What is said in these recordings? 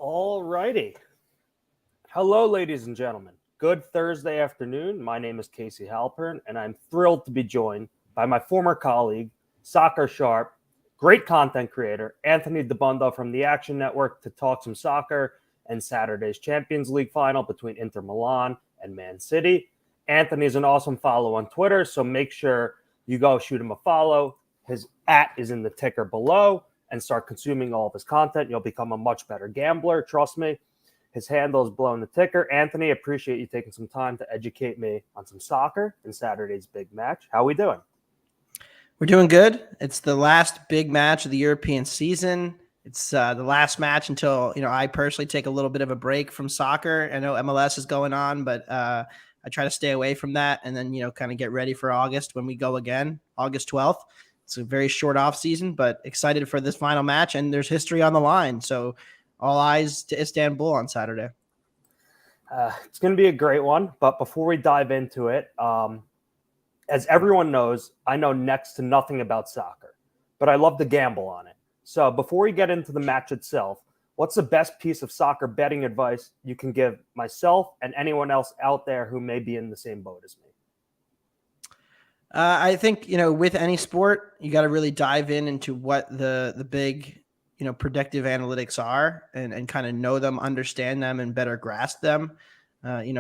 All righty. Hello, ladies and gentlemen. Good Thursday afternoon. My name is Casey Halpern, and I'm thrilled to be joined by my former colleague, Soccer Sharp, great content creator, Anthony Dabbundo from the Action Network to talk some soccer and Saturday's Champions League final between Inter Milan and Man City. Anthony is an awesome follow on Twitter, so make sure you go shoot him a follow. His @ is in the ticker below, and start consuming all of his content. You'll become a much better gambler. Trust me. His handle is below in the ticker. Anthony, appreciate you taking some time to educate me on some soccer and Saturday's big match. How are we doing? We're doing good. It's the last big match of the European season. It's the last match until, I personally take a little bit of a break from soccer. I know MLS is going on, but I try to stay away from that and then, kind of get ready for August when we go again, August 12th. It's a very short off season, but excited for this final match, and there's history on the line. So all eyes to Istanbul on Saturday. It's going to be a great one. But before we dive into it, as everyone knows, I know next to nothing about soccer, but I love to gamble on it. So before we get into the match itself, what's the best piece of soccer betting advice you can give myself and anyone else out there who may be in the same boat as me? I think, with any sport, you got to really dive into what the big, predictive analytics are and kind of know them, understand them, and better grasp them.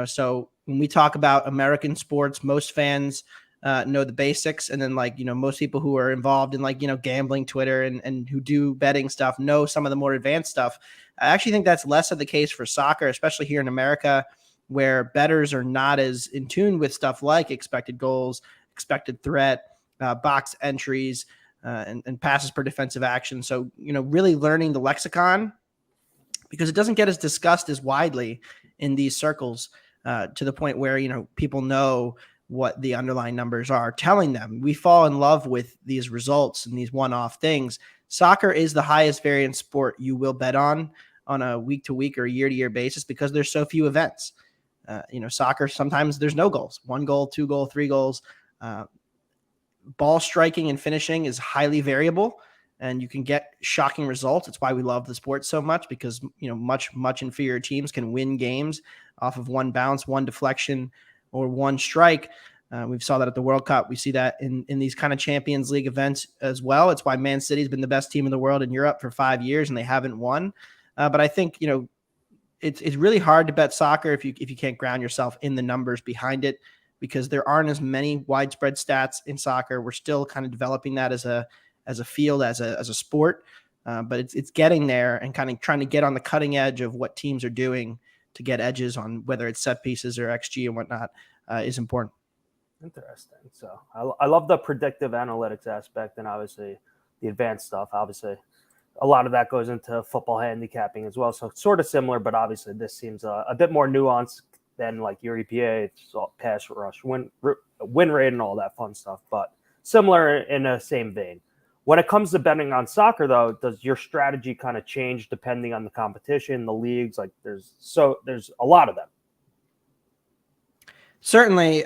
So when we talk about American sports, most fans know the basics. And then most people who are involved in gambling Twitter and who do betting stuff know some of the more advanced stuff. I actually think that's less of the case for soccer, especially here in America, where bettors are not as in tune with stuff like expected goals, expected threat, box entries, and passes per defensive action. So, really learning the lexicon, because it doesn't get as discussed as widely in these circles to the point where, people know what the underlying numbers are telling them. We fall in love with these results and these one-off things. Soccer is the highest variance sport you will bet on a week-to-week or year-to-year basis because there's so few events. Soccer, sometimes there's no goals, 1 goal, 2 goal, 3 goals. Ball striking and finishing is highly variable, and you can get shocking results. It's why we love the sport so much, because much inferior teams can win games off of one bounce, one deflection, or one strike. We saw that at the World Cup. We see that in these kind of Champions League events as well. It's why Man City's been the best team in the world in Europe for 5 years, and they haven't won. But I think it's really hard to bet soccer if you can't ground yourself in the numbers behind it, because there aren't as many widespread stats in soccer. We're still kind of developing that as a field, as a sport, but it's getting there, and kind of trying to get on the cutting edge of what teams are doing to get edges on whether it's set pieces or XG and whatnot is important. Interesting. So I love the predictive analytics aspect, and obviously the advanced stuff. Obviously, a lot of that goes into football handicapping as well. So it's sort of similar, but obviously this seems a bit more nuanced than like your EPA, it's all pass rush, win rate, and all that fun stuff. But similar in the same vein. When it comes to betting on soccer, though, does your strategy kind of change depending on the competition, the leagues? Like there's a lot of them. Certainly,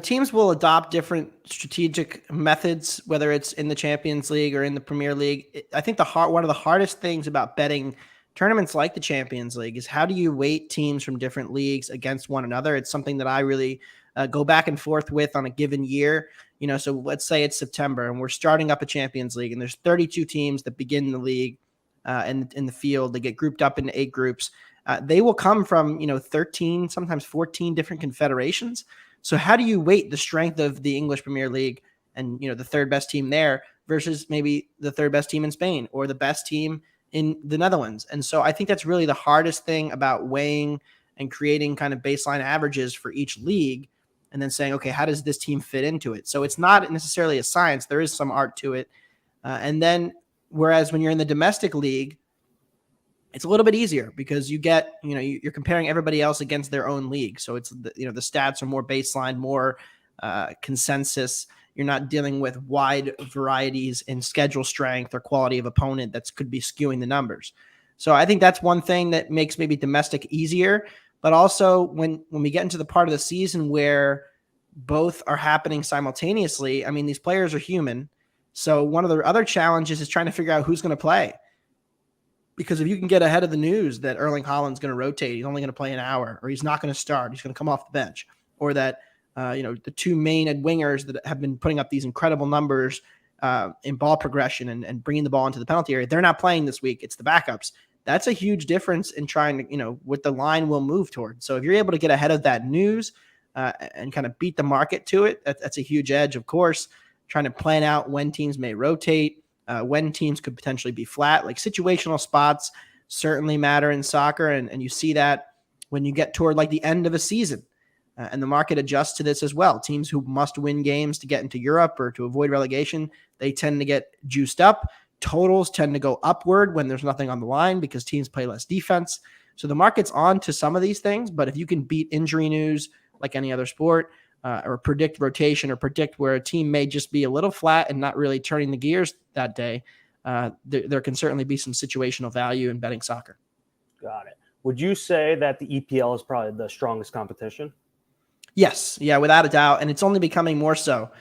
teams will adopt different strategic methods, whether it's in the Champions League or in the Premier League. I think one of the hardest things about betting tournaments like the Champions League is how do you weight teams from different leagues against one another? It's something that I really go back and forth with on a given year. So let's say it's September and we're starting up a Champions League, and there's 32 teams that begin the league and in the field. They get grouped up into 8 groups. They will come from, 13, sometimes 14 different confederations. So how do you weight the strength of the English Premier League and, the third best team there versus maybe the third best team in Spain or the best team in the Netherlands? And so I think that's really the hardest thing about weighing and creating kind of baseline averages for each league, and then saying, okay, how does this team fit into it? So it's not necessarily a science. There is some art to it. And then whereas when you're in the domestic league, it's a little bit easier because you get, you're comparing everybody else against their own league. So it's, the stats are more baseline, more consensus. You're not dealing with wide varieties in schedule strength or quality of opponent that could be skewing the numbers. So I think that's one thing that makes maybe domestic easier. But also when we get into the part of the season where both are happening simultaneously, I mean, these players are human. So one of the other challenges is trying to figure out who's going to play. Because if you can get ahead of the news that Erling Haaland's going to rotate, he's only going to play an hour, or he's not going to start, he's going to come off the bench, or that the two main wingers that have been putting up these incredible numbers in ball progression and bringing the ball into the penalty area, they're not playing this week. It's the backups. That's a huge difference in trying to, what the line will move toward. So if you're able to get ahead of that news and kind of beat the market to it, that's a huge edge, of course. Trying to plan out when teams may rotate, when teams could potentially be flat. Like situational spots certainly matter in soccer, and you see that when you get toward like the end of a season. And the market adjusts to this as well. Teams who must win games to get into Europe or to avoid relegation, they tend to get juiced up. Totals tend to go upward when there's nothing on the line because teams play less defense. So the market's on to some of these things, but if you can beat injury news like any other sport, or predict rotation, or predict where a team may just be a little flat and not really turning the gears that day, there can certainly be some situational value in betting soccer. Got it. Would you say that the EPL is probably the strongest competition? Yes. Yeah, without a doubt. And it's only becoming more so.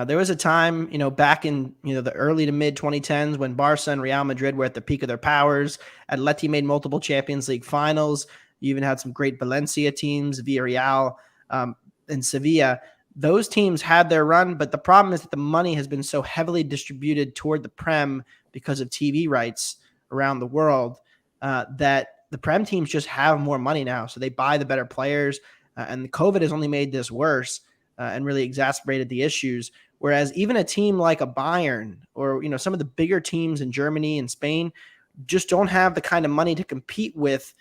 There was a time, back in, the early to mid 2010s when Barca and Real Madrid were at the peak of their powers. Atleti made multiple Champions League finals. You even had some great Valencia teams, Villarreal, and Sevilla. Those teams had their run, but the problem is that the money has been so heavily distributed toward the Prem because of TV rights around the world that the Prem teams just have more money now. So they buy the better players. And the COVID has only made this worse and really exacerbated the issues. Whereas even a team like a Bayern or, some of the bigger teams in Germany and Spain just don't have the kind of money to compete with,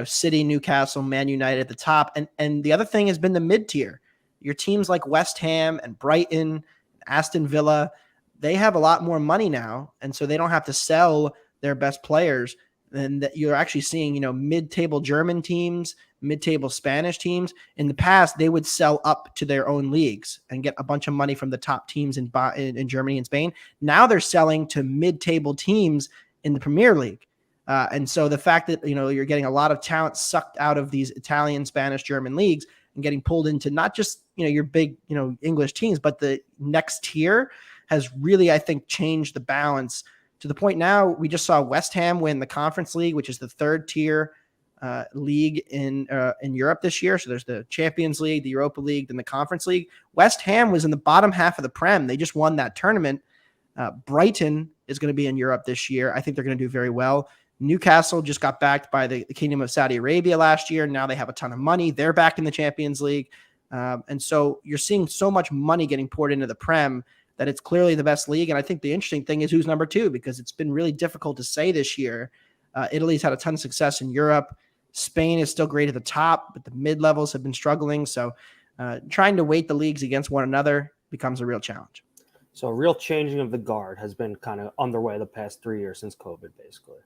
City, Newcastle, Man United at the top. And the other thing has been the mid-tier. Your teams like West Ham and Brighton, Aston Villa, they have a lot more money now. And so they don't have to sell their best players. And that you're actually seeing, mid-table German teams, mid-table Spanish teams. In the past, they would sell up to their own leagues and get a bunch of money from the top teams in Germany and Spain. Now they're selling to mid-table teams in the Premier League. And so the fact that, you're getting a lot of talent sucked out of these Italian, Spanish, German leagues and getting pulled into not just, your big, English teams, but the next tier has really, I think, changed the balance to the point now we just saw West Ham win the Conference League, which is the third tier league in Europe this year. So there's the Champions League, the Europa League, then the Conference League. West Ham was in the bottom half of the Prem. They just won that tournament. Brighton is going to be in Europe this year. I think they're going to do very well. Newcastle just got backed by the Kingdom of Saudi Arabia last year. Now they have a ton of money. They're back in the Champions League. And so you're seeing so much money getting poured into the Prem that it's clearly the best league. And I think the interesting thing is who's number two, because it's been really difficult to say this year. Italy's had a ton of success in Europe. Spain is still great at the top, but the mid-levels have been struggling. So trying to weight the leagues against one another becomes a real challenge. So a real changing of the guard has been kind of underway the past 3 years since COVID, basically.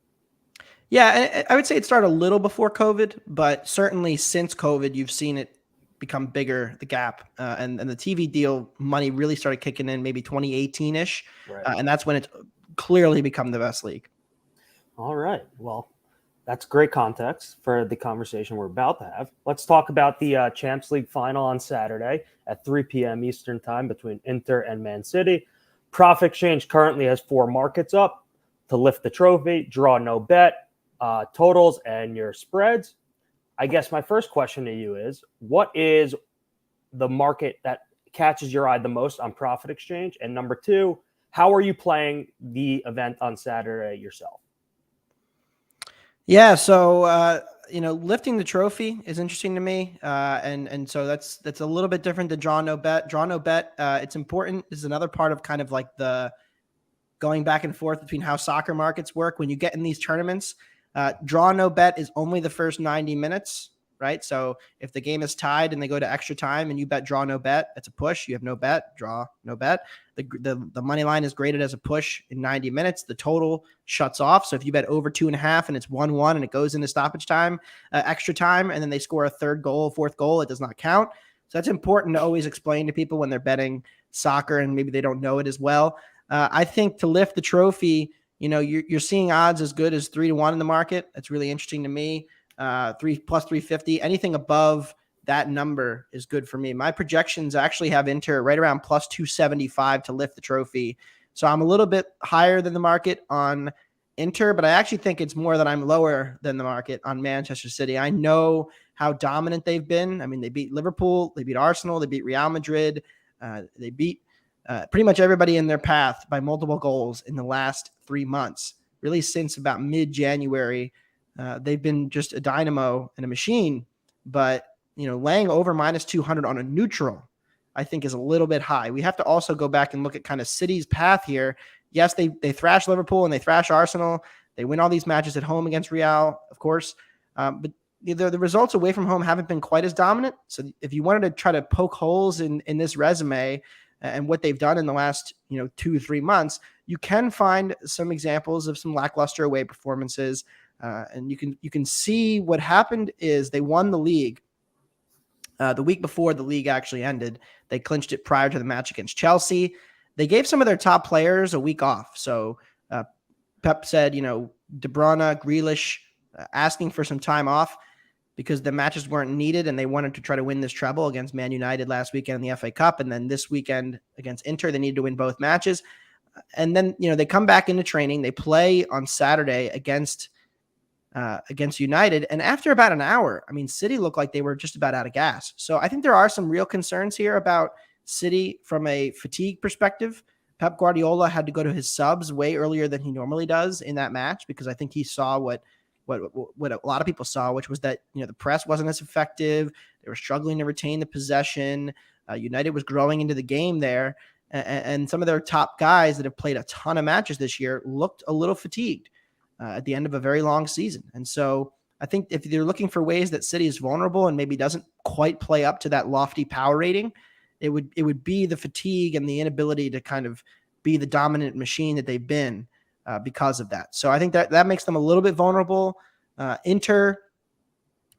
Yeah, I would say it started a little before COVID, but certainly since COVID, you've seen it become bigger, the gap. And the TV deal money really started kicking in maybe 2018-ish. Right. And that's when it's clearly become the best league. All right. Well, that's great context for the conversation we're about to have. Let's talk about the Champions League final on Saturday at 3 p.m. Eastern time between Inter and Man City. Profit Exchange currently has 4 markets up to lift the trophy, draw no bet, totals, and your spreads. I guess my first question to you is, what is the market that catches your eye the most on Profit Exchange? And number 2, how are you playing the event on Saturday yourself? Yeah, so lifting the trophy is interesting to me, and so that's a little bit different than draw no bet. Draw no bet, it's important. Is another part of kind of like the going back and forth between how soccer markets work when you get in these tournaments. Draw no bet is only the first 90 minutes, right? So if the game is tied and they go to extra time and you bet draw no bet, it's a push. You have no bet, draw no bet. The money line is graded as a push in 90 minutes. The total shuts off. So if you bet over 2.5 and it's 1-1 and it goes into stoppage time, extra time, and then they score a third goal, fourth goal, it does not count. So that's important to always explain to people when they're betting soccer and maybe they don't know it as well. I think to lift the trophy, you're seeing odds as good as 3-1 in the market. That's really interesting to me. 3 plus 350, anything above that number is good for me. My projections actually have Inter right around plus 275 to lift the trophy. So I'm a little bit higher than the market on Inter, but I actually think it's more that I'm lower than the market on Manchester City. I know how dominant they've been. I mean, they beat Liverpool, they beat Arsenal, they beat Real Madrid, they beat pretty much everybody in their path by multiple goals in the last 3 months. Really, since about mid-January, they've been just a dynamo and a machine. But laying over minus 200 on a neutral, I think, is a little bit high. We have to also go back and look at kind of City's path here. Yes, they thrash Liverpool and they thrash Arsenal. They win all these matches at home against Real, of course. But the results away from home haven't been quite as dominant. So if you wanted to try to poke holes in this resume and what they've done in the last 2-3 months, you can find some examples of some lackluster away performances. And you can see what happened is they won the league the week before the league actually ended. They clinched it prior to the match against Chelsea. They gave some of their top players a week off. So Pep said, De Bruyne, Grealish, asking for some time off because the matches weren't needed and they wanted to try to win this treble against Man United last weekend in the FA Cup. And then this weekend against Inter, they needed to win both matches. And then, they come back into training. They play on Saturday against United. And after about an hour, City looked like they were just about out of gas. So I think there are some real concerns here about City from a fatigue perspective. Pep Guardiola had to go to his subs way earlier than he normally does in that match because I think he saw what a lot of people saw, which was that the press wasn't as effective. They were struggling to retain the possession. United was growing into the game there, and some of their top guys that have played a ton of matches this year looked a little fatigued at the end of a very long season. And so I think if you're looking for ways that City is vulnerable and maybe doesn't quite play up to that lofty power rating, it would be the fatigue and the inability to kind of be the dominant machine that they've been because of that. So I think that makes them a little bit vulnerable. Inter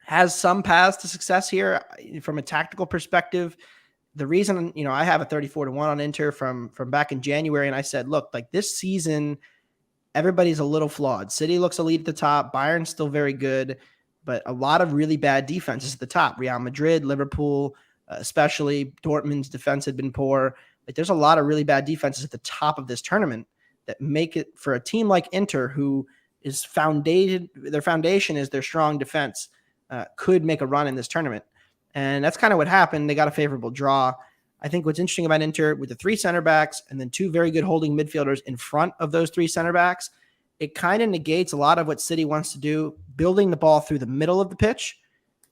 has some paths to success here from a tactical perspective. The reason, I have a 34-1 on Inter from back in January, and I said, look, like this season, everybody's a little flawed. City looks elite at the top. Bayern's still very good, but a lot of really bad defenses at the top. Real Madrid, Liverpool, especially Dortmund's defense had been poor. Like there's a lot of really bad defenses at the top of this tournament that make it for a team like Inter, who is their foundation is their strong defense, could make a run in this tournament. And that's kind of what happened. They got a favorable draw. I think what's interesting about Inter with the 3 center backs and then 2 very good holding midfielders in front of those 3 center backs, it kind of negates a lot of what City wants to do, building the ball through the middle of the pitch.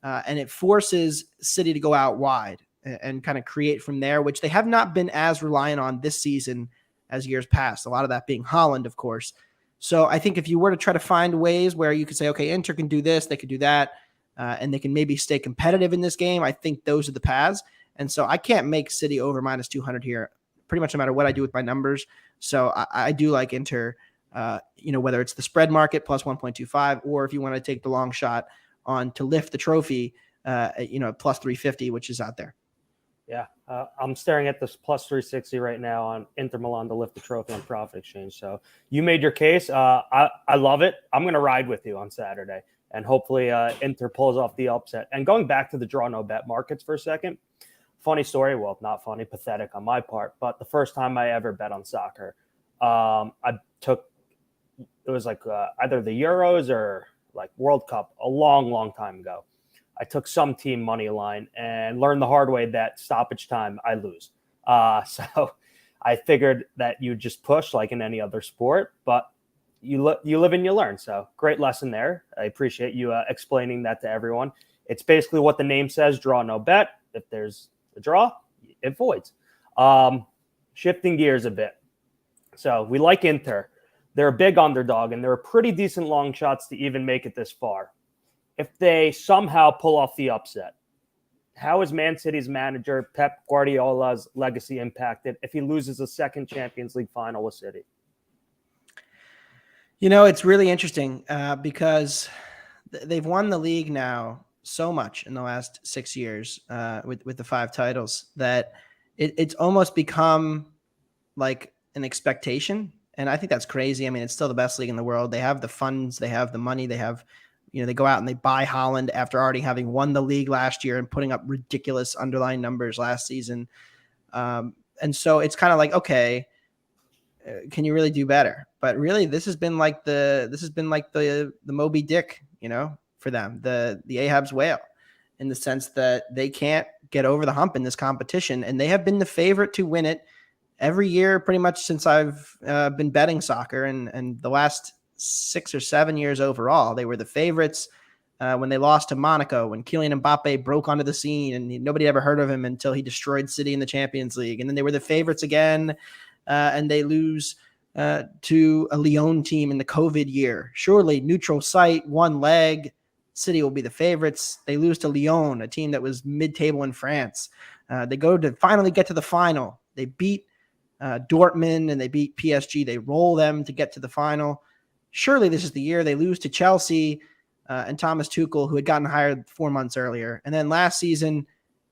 And it forces City to go out wide and kind of create from there, which they have not been as reliant on this season as years past. A lot of that being Haaland, of course. So I think if you were to try to find ways where you could say, okay, Inter can do this, they could do that, and they can maybe stay competitive in this game, I think those are the paths. And so I can't make City over minus 200 here, pretty much no matter what I do with my numbers. So I do like Inter, whether it's the spread market plus 1.25, or if you want to take the long shot on to lift the trophy, plus 350, which is out there. Yeah, I'm staring at this plus 360 right now on Inter Milan to lift the trophy on Profit Exchange. So you made your case. I love it. I'm going to ride with you on Saturday, and hopefully Inter pulls off the upset. And going back to the draw no bet markets for a second, funny story. Well, not funny, pathetic on my part. But the first time I ever bet on soccer, it was like either the Euros or like World Cup a long, long time ago. I took some team money line and learned the hard way that stoppage time I lose. So I figured that you just push like in any other sport, but you live and you learn. So great lesson there. I appreciate you explaining that to everyone. It's basically what the name says, draw no bet. If there's a draw, it voids. Shifting gears a bit. So we like Inter. They're a big underdog, and they're a pretty decent long shots to even make it this far. If they somehow pull off the upset, how is Man City's manager Pep Guardiola's legacy impacted if he loses a second Champions League final with City? It's really interesting because they've won the league now so much in the last 6 years with the 5 titles that it's almost become like an expectation. And I think that's crazy. I mean, it's still the best league in the world. They have the funds, they have the money, they have, they go out and they buy Haaland after already having won the league last year and putting up ridiculous underlying numbers last season. And so it's kind of like, okay, can you really do better? But really, this has been like the Moby Dick, for them, the Ahab's whale, in the sense that they can't get over the hump in this competition, and they have been the favorite to win it every year, pretty much since I've been betting soccer, and the last 6 or 7 years overall, they were the favorites. When they lost to Monaco, when Kylian Mbappe broke onto the scene and nobody ever heard of him until he destroyed City in the Champions League. And then they were the favorites again, and they lose to a Lyon team in the COVID year. Surely, neutral site, one leg, City will be the favorites. They lose to Lyon, a team that was mid-table in France. They go to finally get to the final. They beat Dortmund and they beat PSG. They roll them to get to the final. Surely this is the year. They lose to Chelsea and Thomas Tuchel, who had gotten hired 4 months earlier. And then last season,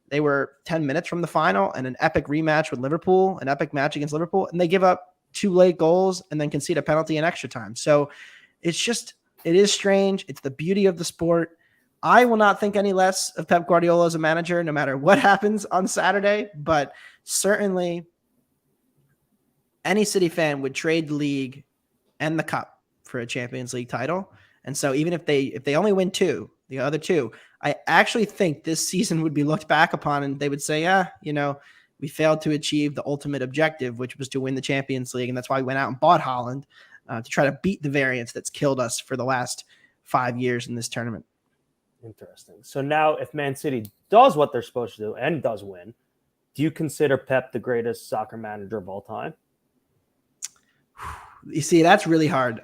they were 10 minutes from the final and an epic rematch with Liverpool, an epic match against Liverpool, and they give up 2 late goals and then concede a penalty in extra time. So it is strange. It's the beauty of the sport. I will not think any less of Pep Guardiola as a manager, no matter what happens on Saturday, but certainly any City fan would trade the league and the cup for a Champions League title. And so even if they only win 2, the other 2, I actually think this season would be looked back upon and they would say, we failed to achieve the ultimate objective, which was to win the Champions League. And that's why we went out and bought Haaland to try to beat the variance that's killed us for the last 5 years in this tournament. Interesting. So now if Man City does what they're supposed to do and does win, do you consider Pep the greatest soccer manager of all time? You see, that's really hard.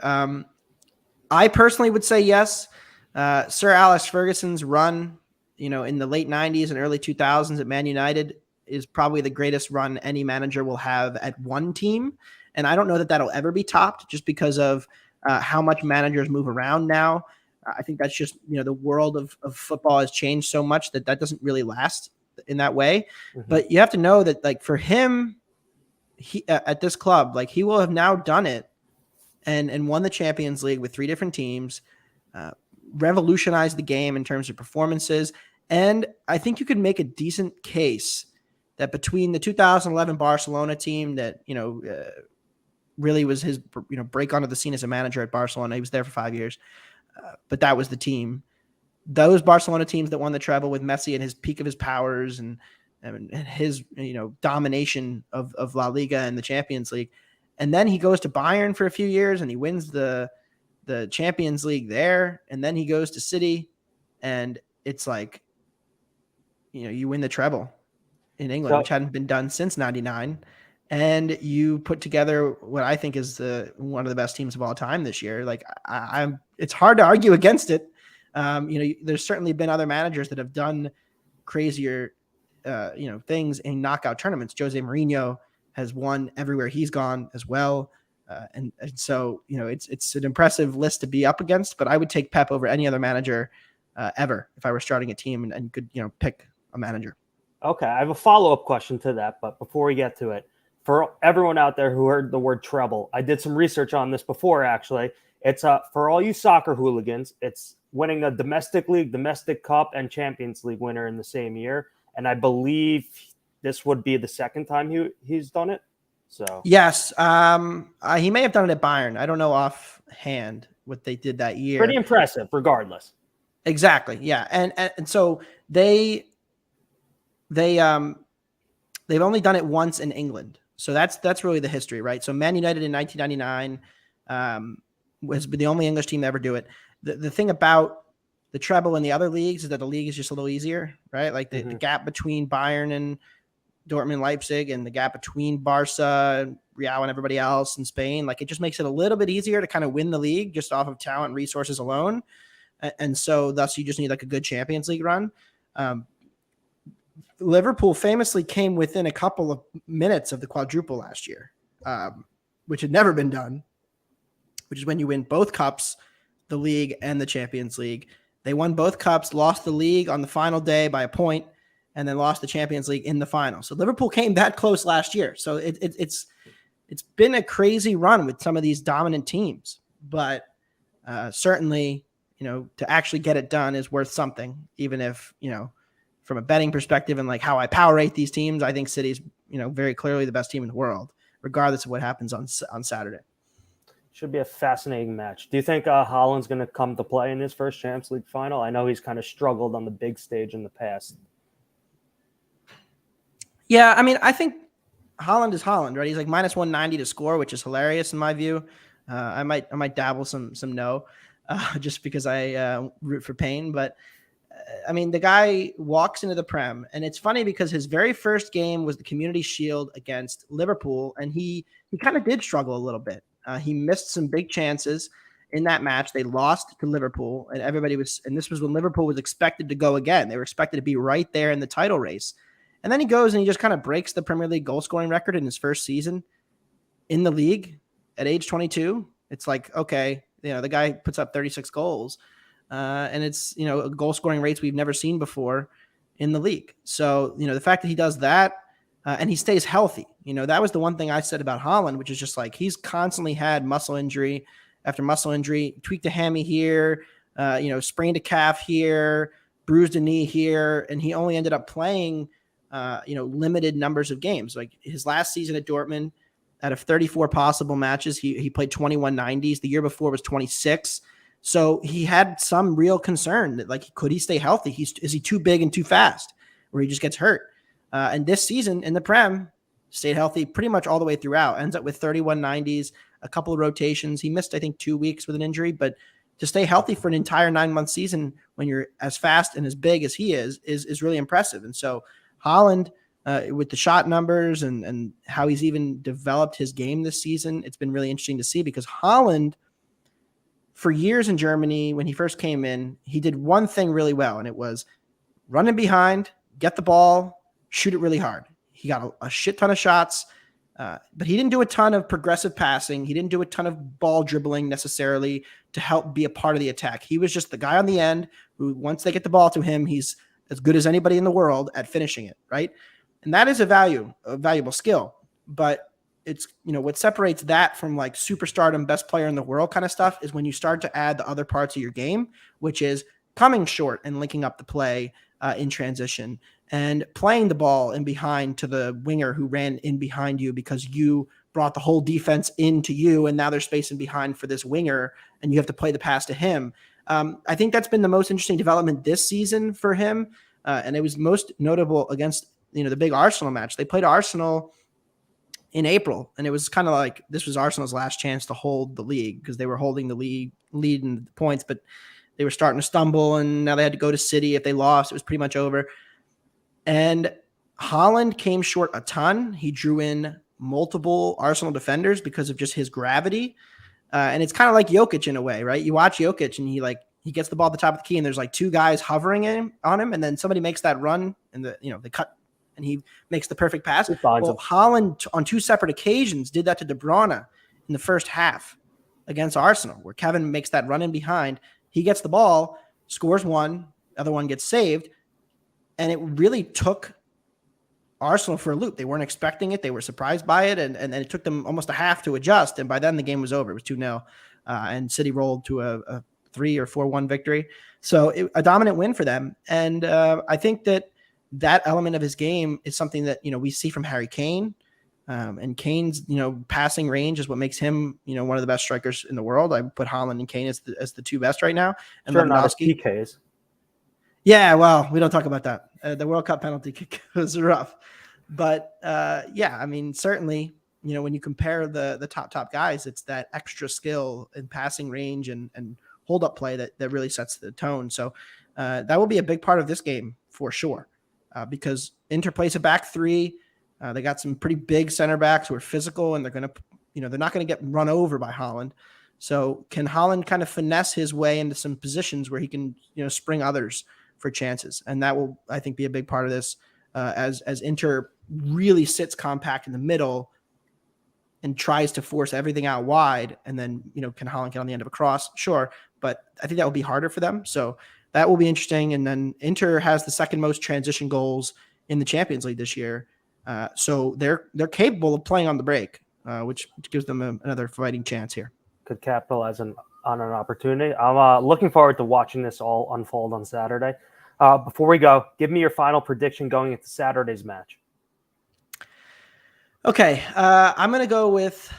I personally would say yes. Sir Alex Ferguson's run, in the late 90s and early 2000s at Man United is probably the greatest run any manager will have at one team. And I don't know that that'll ever be topped just because of how much managers move around now. I think that's just, the world of football has changed so much that doesn't really last in that way. Mm-hmm. But you have to know that, like, for him, he at this club, like, he will have now done it and won the Champions League with 3 different teams, revolutionized the game in terms of performances. And I think you could make a decent case that between the 2011 Barcelona team that, really was his, break onto the scene as a manager at Barcelona. He was there for 5 years, but that was the team. Those Barcelona teams that won the treble with Messi and his peak of his powers and his, domination of La Liga and the Champions League. And then he goes to Bayern for a few years and he wins the Champions League there. And then he goes to City and it's like, you win the treble in England, which hadn't been done since 99. And you put together what I think is one of the best teams of all time this year. Like it's hard to argue against it. There's certainly been other managers that have done crazier, things in knockout tournaments. Jose Mourinho has won everywhere he's gone as well. And so, it's an impressive list to be up against, but I would take Pep over any other manager ever if I were starting a team and could, pick a manager. Okay. I have a follow-up question to that, but before we get to it, for everyone out there who heard the word treble, I did some research on this before, actually. It's for all you soccer hooligans, it's winning a domestic league, domestic cup, and Champions League winner in the same year. And I believe this would be the second time he's done it. So yes, he may have done it at Bayern. I don't know offhand what they did that year. Pretty impressive, regardless. Exactly, yeah, and so they've only done it once in England. So that's really the history, right? So Man United in 1999 was the only English team to ever do it. The thing about the treble in the other leagues is that the league is just a little easier, right? Like the gap between Bayern and Dortmund, Leipzig, and the gap between Barca, Real, and everybody else in Spain, like it just makes it a little bit easier to kind of win the league just off of talent and resources alone. And so thus you just need like a good Champions League run. Liverpool famously came within a couple of minutes of the quadruple last year, which had never been done, which is when you win both cups, the league and the Champions League. They won both cups, lost the league on the final day by a point, and then lost the Champions League in the final. So Liverpool came that close last year. So it's been a crazy run with some of these dominant teams, but certainly, to actually get it done is worth something, even if, from a betting perspective and like how I power rate these teams, I think City's, very clearly the best team in the world. regardless of what happens on Saturday. Should be a fascinating match. Do you think Haaland's going to come to play in his first Champions League final? I know he's kind of struggled on the big stage in the past. Yeah, I mean, I think Haaland is Haaland, right? He's like minus 190 to score, which is hilarious in my view. I might dabble some no, just because I root for pain. But I mean, the guy walks into the Prem, and it's funny because his very first game was the Community Shield against Liverpool, and he kind of did struggle a little bit. He missed some big chances in that match. They lost to Liverpool, and this was when Liverpool was expected to go again. They were expected to be right there in the title race. And then he goes and he just kind of breaks the Premier League goal scoring record in his first season in the league at age 22. It's like, okay, the guy puts up 36 goals. And it's, goal scoring rates we've never seen before in the league. So, the fact that he does that and he stays healthy, that was the one thing I said about Haaland, which is just like he's constantly had muscle injury after muscle injury, tweaked a hammy here, sprained a calf here, bruised a knee here. And he only ended up playing, limited numbers of games. Like his last season at Dortmund, out of 34 possible matches, he played 21 90s. The year before was 26. So he had some real concern that, like, could he stay healthy? Is he too big and too fast, where he just gets hurt? And this season in the Prem, stayed healthy pretty much all the way throughout. Ends up with 31 90s, a couple of rotations. He missed, I think, 2 weeks with an injury, but to stay healthy for an entire 9-month season when you're as fast and as big as he is really impressive. And so Haaland, with the shot numbers and how he's even developed his game this season, it's been really interesting to see, because Haaland, for years in Germany, when he first came in, he did one thing really well, and it was running behind, get the ball, shoot it really hard. He got a shit ton of shots, but he didn't do a ton of progressive passing. He didn't do a ton of ball dribbling necessarily to help be a part of the attack. He was just the guy on the end who, once they get the ball to him, he's as good as anybody in the world at finishing it, right? And that is a valuable skill. But it's, what separates that from like superstardom, best player in the world kind of stuff is when you start to add the other parts of your game, which is coming short and linking up the play in transition and playing the ball in behind to the winger who ran in behind you because you brought the whole defense into you, and now there's space in behind for this winger and you have to play the pass to him. I think that's been the most interesting development this season for him. And it was most notable against, the big Arsenal match. They played Arsenal in April, and it was kind of like this was Arsenal's last chance to hold the league, because they were holding the lead in the points, but they were starting to stumble, and now they had to go to City. If they lost, it was pretty much over. And Haaland came short a ton. He drew in multiple Arsenal defenders because of just his gravity. And it's kind of like Jokic in a way, right? You watch Jokic and he gets the ball at the top of the key, and there's like two guys hovering on him, and then somebody makes that run, and they cut, and he makes the perfect pass. Well, Haaland on two separate occasions did that to De Bruyne in the first half against Arsenal, where Kevin makes that run in behind. He gets the ball, scores one, the other one gets saved, and it really took Arsenal for a loop. They weren't expecting it. They were surprised by it, and it took them almost a half to adjust, and by then the game was over. It was 2-0, and City rolled to a 3 or 4-1 victory. So a dominant win for them. And I think that element of his game is something that, we see from Harry Kane. And Kane's, passing range is what makes him, one of the best strikers in the world. I put Haaland and Kane as the two best right now. And sure, not as PKs. Yeah, well, we don't talk about that. The World Cup penalty kick was rough. But I mean, certainly, when you compare the top guys, it's that extra skill and passing range and hold up play that really sets the tone. So that will be a big part of this game for sure, because Inter plays a back three. They got some pretty big center backs who are physical, and they're going to, they're not going to get run over by Haaland. So can Haaland kind of finesse his way into some positions where he can, spring others for chances? And that will, I think, be a big part of this as Inter really sits compact in the middle and tries to force everything out wide. And then, can Haaland get on the end of a cross? Sure. But I think that will be harder for them. So that will be interesting. And then Inter has the second most transition goals in the Champions League this year. So they're capable of playing on the break, which gives them another fighting chance here. Could capitalize on an opportunity. I'm looking forward to watching this all unfold on Saturday. Before we go, give me your final prediction going into Saturday's match. Okay, I'm going to go with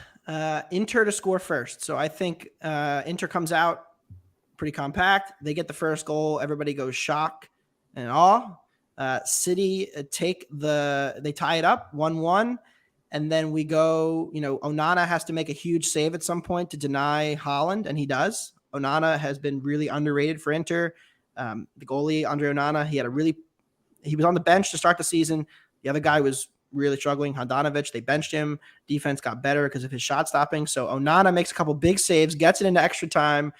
Inter to score first. So I think Inter comes out pretty compact. They get the first goal. Everybody goes shock and awe. City they tie it up 1-1. And then we go, Onana has to make a huge save at some point to deny Haaland, and he does. Onana has been really underrated for Inter. The goalie, Andre Onana, he was on the bench to start the season. The other guy was really struggling, Handanovic. They benched him. Defense got better because of his shot stopping. So Onana makes a couple big saves, gets it into extra time.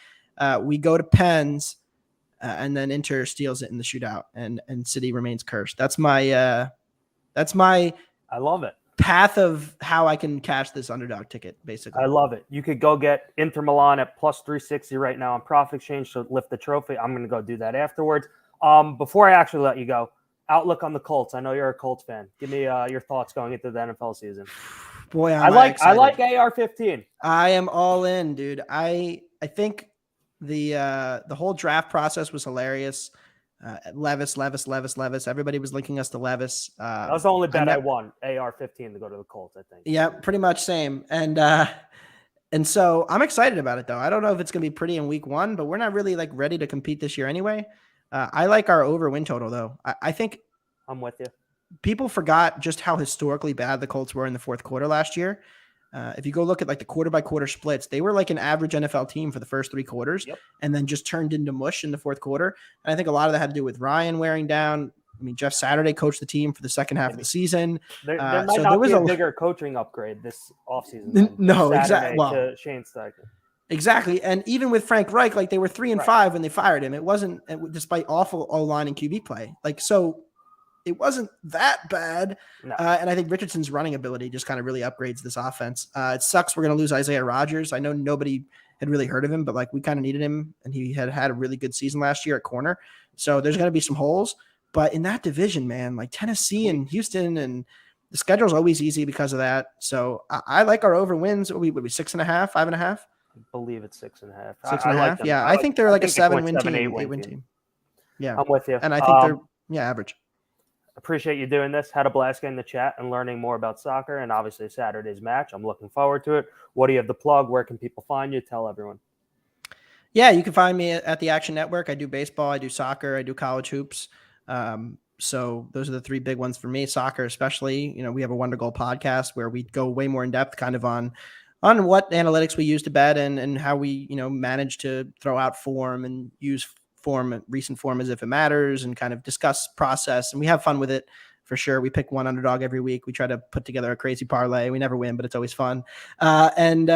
We go to pens, and then Inter steals it in the shootout, and City remains cursed. That's my I love it. path of how I can cash this underdog ticket, basically. I love it. You could go get Inter Milan at plus 360 right now on Profit Exchange to lift the trophy. I'm going to go do that afterwards. Before I actually let you go, outlook on the Colts. I know you're a Colts fan. Give me your thoughts going into the NFL season. Boy, I like AR-15. I am all in, dude. I think the whole draft process was hilarious. Levis. Everybody was linking us to Levis. That was the only bet I won. AR-15 to go to the Colts, I think. Yeah, pretty much same. And so I'm excited about it, though. I don't know if it's going to be pretty in week 1, but we're not really ready to compete this year anyway. I like our over win total, though. I think I'm with you. People forgot just how historically bad the Colts were in the fourth quarter last year. If you go look at the quarter by quarter splits, they were an average NFL team for the first 3 quarters, and then just turned into mush in the fourth quarter. And I think a lot of that had to do with Ryan wearing down. I mean, Jeff Saturday coached the team for the second half of the season. There might not be a bigger coaching upgrade this offseason. No, exactly. To Shane Steichen. Exactly. And even with Frank Reich, they were 3-5 when they fired him. It wasn't, despite awful O-line and QB play. So it wasn't that bad. No. And I think Richardson's running ability just kind of really upgrades this offense. It sucks we're going to lose Isaiah Rodgers. I know nobody had really heard of him, but we kind of needed him, and he had a really good season last year at corner. So there's going to be some holes. But in that division, man, Tennessee and Houston, and the schedule's always easy because of that. So I like our over wins. Would be 6.5, 5.5? I believe it's 6.5. 6.5. Yeah, I think they're a 7-win team, 8-win team. Yeah, I'm with you. And I think they're average. Appreciate you doing this. Had a blast getting the chat and learning more about soccer, and obviously Saturday's match. I'm looking forward to it. What do you have to plug? Where can people find you? Tell everyone. Yeah, you can find me at the Action Network. I do baseball, I do soccer, I do college hoops. So those are the 3 big ones for me. Soccer, especially. We have a Wonder Goal podcast where we go way more in depth, kind of on what analytics we use to bet and how we manage to throw out form and use recent form as if it matters, and kind of discuss process. And we have fun with it for sure. We pick one underdog every week. We try to put together a crazy parlay. We never win, but it's always fun. And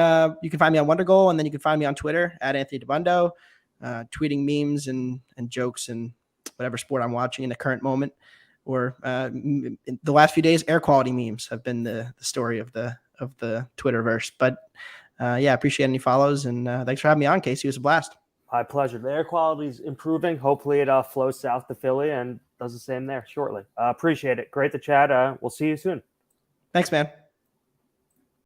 you can find me on Wonder Goal, and then you can find me on Twitter at Anthony Dabbundo, tweeting memes and jokes and whatever sport I'm watching in the current moment. Or in the last few days, air quality memes have been the story of the Twitterverse. But appreciate any follows, and thanks for having me on, Casey. It was a blast. My pleasure. The air quality is improving. Hopefully it flows south to Philly and does the same there shortly. Appreciate it. Great to chat. We'll see you soon. Thanks, man.